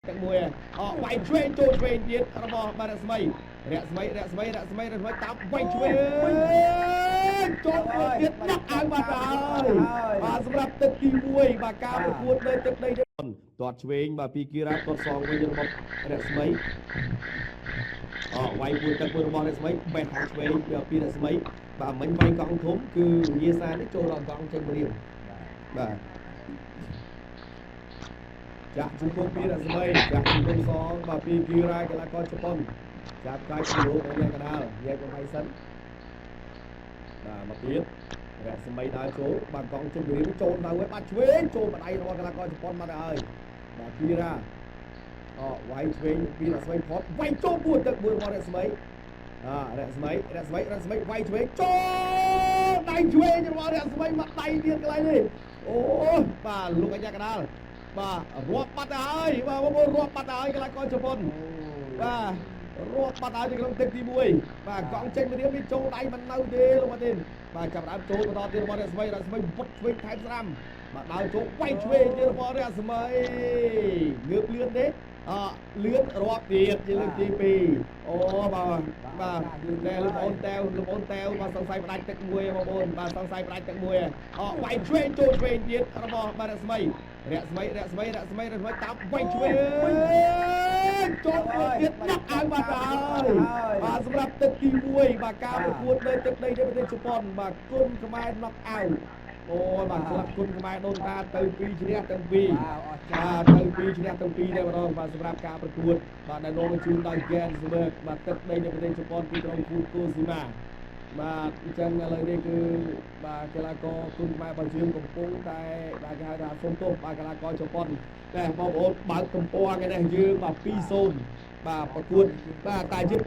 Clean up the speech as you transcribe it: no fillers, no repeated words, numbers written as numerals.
ទាំងមួយវាយឆ្វេងចូលឆ្វេងទៀតរបស់បាទរស្មីតាមវាយឆ្វេងចូលទៀតដាក់ឲ្យបាទហើយបាទសម្រាប់ទឹកទី1បាទការប្រកួតនៅទឹកដីទាត់ឆ្វេងបាទពីគីរ៉ាទាត់សងវិញរបស់រស្មីវាយមួយទឹកមួយរបស់រស្មីបេះខាងឆ្វេងពីរស្មីបាទមិញវាយកង់ធំគឺវិញ្ញាសានេះចូលដល់កង់ចេញរៀងបាទចាក់ជំពងពីរស្មីចាក់ជំពងសងបាទពីគីរ៉ាកីឡាករជប៉ុនចាប់កាយគីឡូនៅយ៉ាងកណ្ដាលយកបំបីសិនបាទមកទៀតរស្មីដើរចូលបាទកង់ចេញរៀងចូលដល់វិញបាទឆ្វេងចូលបដៃរបស់កីឡាករជប៉ុនមកហើយបាទគីរ៉ាវាយឆ្វេងពីរស្មីផតវាយចូលពួតទឹកមួយរបស់រស្មីរស្មីវាយឆ្វេងចូលដៃឆ្វេងរបស់រស្មីមកដៃទៀតកន្លែងនេះអូបាទលោកអាញាកណ្ដាលបាទរាប់បាត់ទៅហើយបាទបងប្អូនរាប់បាត់ទៅហើយកីឡាករជប៉ុនបាទរាប់បាត់ហើយនៅក្នុងទឹកទី1បាទកង់ចេញមករៀបនេះចូលដៃមិននៅទេលោកមកទេបាទចាប់ដើមចូលបន្តទៀតរបស់រស្មីពុតឆ្វេងថែមស្រាំបាទដើរចូលវាយឆ្វេងទៀតរបស់រស្មីងើបលឿនទេលឿនរាប់ទៀតជាលើកទី2អូបាទតែលោកអូនតែវបាទសង្ស័យផ្ដាច់ទឹកមួយបងប្អូនបាទសង្ស័យផ្ដាច់ទឹកមួយវាយឆ្វេងចូលឆ្វេងទៀតរបស់បាទរស្មីតាមវាយឆ្វេងចូលទៀតដាក់ឲ្យបាទហើយបាទសម្រាប់ទឹកទី1បាទការប្រកួតនៅទឹកដីនៃប្រទេសជប៉ុនបាទគុណខ្មែរណុកអាវអូបាទស្លាប់គុណខ្មែរដូនតាទៅ2ឈ្នះទាំង2បាទទៅ2ឈ្នះទាំង2តែម្ដងបាទសម្រាប់ការប្រកួតបាទដែលនាំមកជូនដោយ Gensburg បាទទឹកដីនៃប្រទេសជប៉ុនទីក្រុងហ្វូកូស៊ីម៉ាបាទអញ្ចឹងឥឡូវនេះគឺបាទកីឡាករគុណខ្មែរបញ្ជឿនកំពុងតែបាទគេហៅថាសុំទោសបាទកីឡាករជប៉ុនតែបងប្អូនបើកទំព័រគេនេះយើងបាទ2-0បាទប្រកួតបាទតែយើង